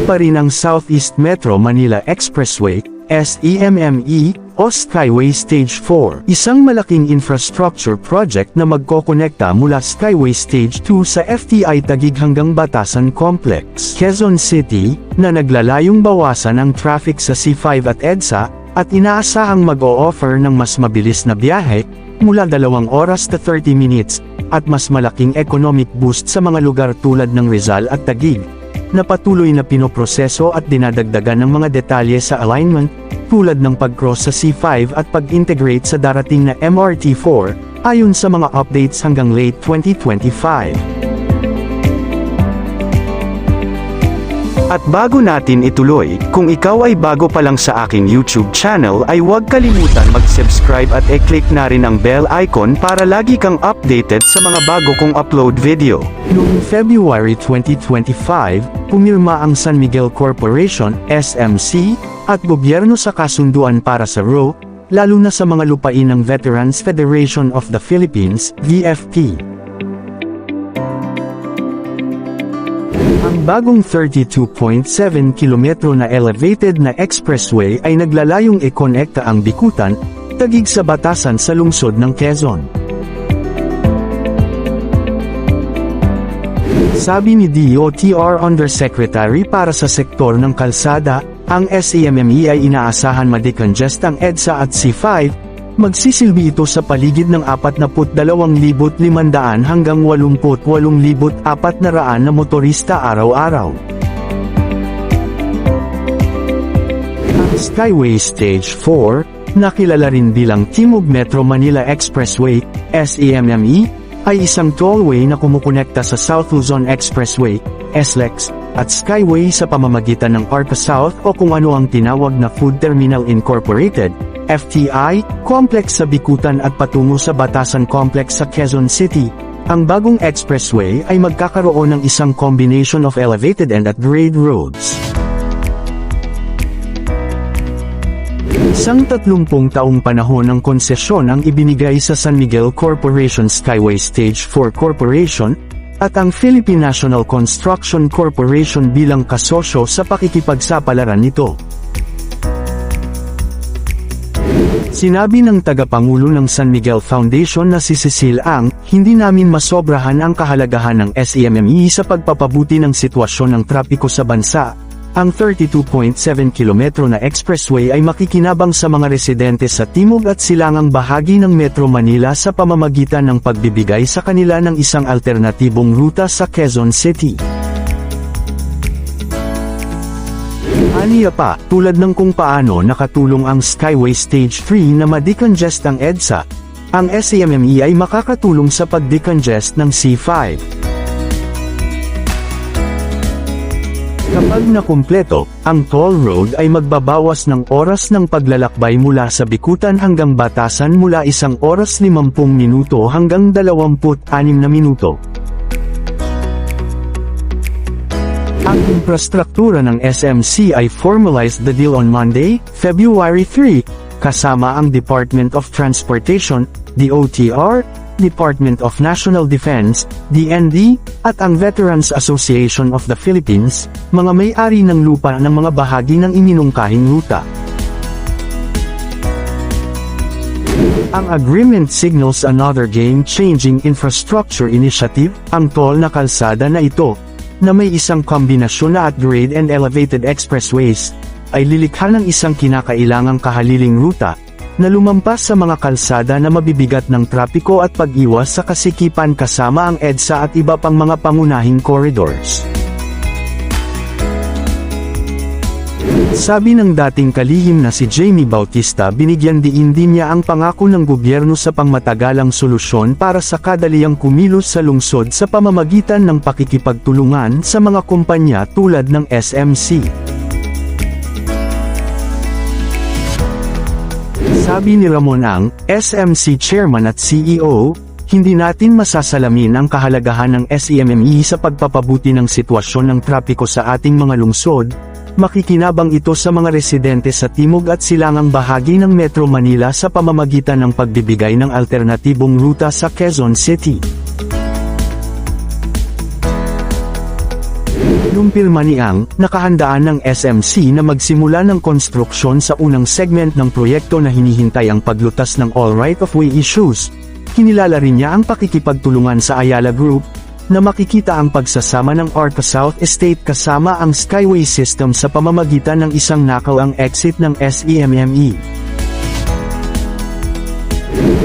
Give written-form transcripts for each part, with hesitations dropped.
pa rin ang Southeast Metro Manila Expressway, SEMME, o Skyway Stage 4, isang malaking infrastructure project na magkokonekta mula Skyway Stage 2 sa FTI Taguig hanggang Batasan Complex, Quezon City, na naglalayong bawasan ang traffic sa C5 at EDSA, at inaasahang mag-o-offer ng mas mabilis na biyahe, mula 2 oras to 30 minutes, at mas malaking economic boost sa mga lugar tulad ng Rizal at Taguig, na patuloy na pinoproseso at dinadagdagan ng mga detalye sa alignment, tulad ng pag-cross sa C5 at pag-integrate sa darating na MRT4, ayon sa mga updates hanggang late 2025. At bago natin ituloy, kung ikaw ay bago pa lang sa aking YouTube channel ay huwag kalimutan mag-subscribe at i-click na rin ang bell icon para lagi kang updated sa mga bago kong upload video. Noong February 2025, pumirma ang San Miguel Corporation, SMC, at gobyerno sa kasunduan para sa RO, lalo na sa mga lupain ng Veterans Federation of the Philippines, VFP. Ang bagong 32.7 kilometro na elevated na expressway ay naglalayong ikonekta ang Bikutan, Taguig sa Batasan sa lungsod ng Quezon. Sabi ni DOTR Undersecretary para sa sektor ng kalsada, ang SEMME ay inaasahan ma-decongest ang EDSA at C5, magsisilbi ito sa paligid ng 42,500 hanggang 88,400 na motorista araw-araw. Ang Skyway Stage 4, nakilala rin bilang Timog Metro Manila Expressway, SEMME, ay isang tollway na kumukonekta sa South Luzon Expressway, SLEX, at Skyway sa pamamagitan ng ARPA South o kung ano ang tinawag na Food Terminal Incorporated, FTI, complex sa Bikutan at patungo sa Batasan Complex sa Quezon City. Ang bagong expressway ay magkakaroon ng isang combination of elevated and at-grade roads. Isang 30 taong panahon ng konsesyon ang ibinigay sa San Miguel Corporation Skyway Stage 4 Corporation, at ang Philippine National Construction Corporation bilang kasosyo sa pakikipagsapalaran nito. Sinabi ng tagapangulo ng San Miguel Foundation na si Cecil Ang, hindi namin masobrahan ang kahalagahan ng SEMME sa pagpapabuti ng sitwasyon ng trapiko sa bansa. Ang 32.7 kilometro na expressway ay makikinabang sa mga residente sa timog at silangang bahagi ng Metro Manila sa pamamagitan ng pagbibigay sa kanila ng isang alternatibong ruta sa Quezon City. Aniya pa, tulad ng kung paano nakatulong ang Skyway Stage 3 na ma-decongest ang EDSA, ang SEMME ay makakatulong sa pag-decongest ng C5. Kapag nakumpleto, ang toll road ay magbabawas ng oras ng paglalakbay mula sa Bikutan hanggang Batasan mula 1 oras 50 minuto hanggang 26 na minuto. Ang infrastruktura ng SMC ay formalized the deal on Monday, February 3, kasama ang Department of Transportation, DOTR, Department of National Defense, DND, at ang Veterans Association of the Philippines, mga may-ari ng lupa ng mga bahagi ng iminungkahing ruta. Ang agreement signals another game-changing infrastructure initiative, ang toll na kalsada na ito, na may isang kombinasyon na at-grade and elevated expressways, ay lilikha ng isang kinakailangang kahaliling ruta, na lumampas sa mga kalsada na mabibigat ng trapiko at pag-iwas sa kasikipan kasama ang EDSA at iba pang mga pangunahing corridors. Sabi ng dating kalihim na si Jamie Bautista, binigyan diin din niya ang pangako ng gobyerno sa pangmatagalang solusyon para sa kadaliang kumilos sa lungsod sa pamamagitan ng pakikipagtulungan sa mga kumpanya tulad ng SMC. Sabi ni Ramon Ang, SMC Chairman at CEO, hindi natin masasalamin ang kahalagahan ng SEMME sa pagpapabuti ng sitwasyon ng trapiko sa ating mga lungsod. Makikinabang ito sa mga residente sa timog at silangang bahagi ng Metro Manila sa pamamagitan ng pagbibigay ng alternatibong ruta sa Quezon City. Lumpilma Niang, nakahandaan ng SMC na magsimula ng konstruksyon sa unang segment ng proyekto na hinihintay ang paglutas ng all right-of-way issues. Kinilala rin niya ang pakikipagtulungan sa Ayala Group, na makikita ang pagsasama ng Arca South Estate kasama ang Skyway System sa pamamagitan ng isang nakaw ang exit ng SEMME.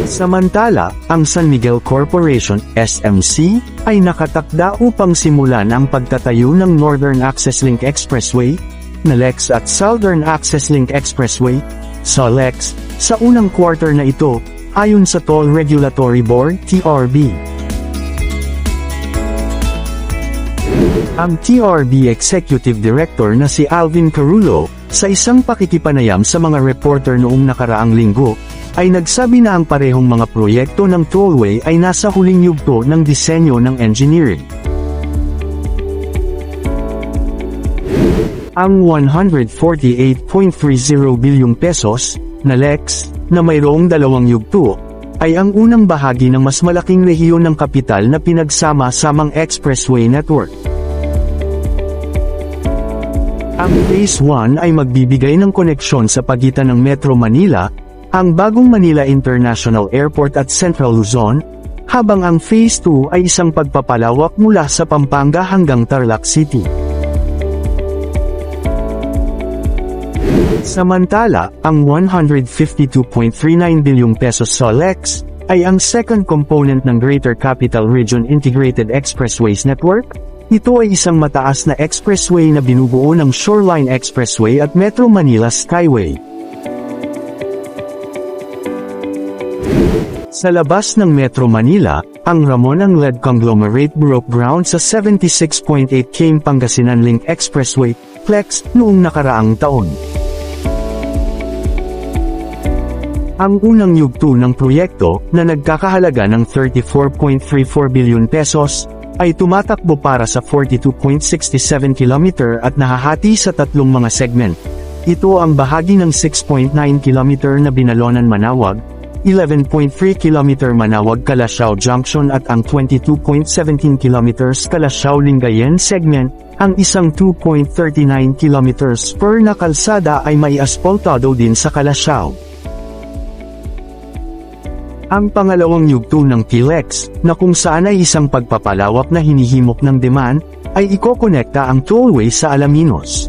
Samantala, ang San Miguel Corporation, SMC, ay nakatakda upang simulan ang pagtatayo ng Northern Access Link Expressway, NALEX at Southern Access Link Expressway, SALEX, sa unang quarter na ito, ayon sa Toll Regulatory Board, TRB. Ang TRB Executive Director na si Alvin Carulo, sa isang pakikipanayam sa mga reporter noong nakaraang linggo, ay nagsabi na ang parehong mga proyekto ng tollway ay nasa huling yugto ng disenyo ng engineering. Ang 148.30 bilyong pesos na NALEX, na mayroong dalawang yugto, ay ang unang bahagi ng mas malaking rehiyon ng kapital na pinagsama-samang expressway network. Ang Phase 1 ay magbibigay ng koneksyon sa pagitan ng Metro Manila, ang bagong Manila International Airport at Central Luzon, habang ang Phase 2 ay isang pagpapalawak mula sa Pampanga hanggang Tarlac City. Samantala, ang 152.39 bilyong pesos SALEX ay ang second component ng Greater Capital Region Integrated Expressways Network. Ito ay isang mataas na expressway na binubuo ng Shoreline Expressway at Metro Manila Skyway. Sa labas ng Metro Manila, ang Ramon Angled Conglomerate broke ground sa 76.8 km Pangasinan Link Expressway, PLEX, noong nakaraang taon. Ang unang yugto ng proyekto, na nagkakahalaga ng 34.34 bilyon pesos, ay tumatakbo para sa 42.67 km at nahahati sa tatlong mga segment. Ito ang bahagi ng 6.9 km na Binalonan-Manawag, 11.3 km Manawag-Calasiao Junction at ang 22.17 km Calasiao-Lingayen segment, ang isang 2.39 km spur na kalsada ay may aspaltado din sa Calasiao. Ang pangalawang yugto ng PLEX, na kung saan ay isang pagpapalawak na hinihimok ng demand, ay ikokonekta ang tollway sa Alaminos.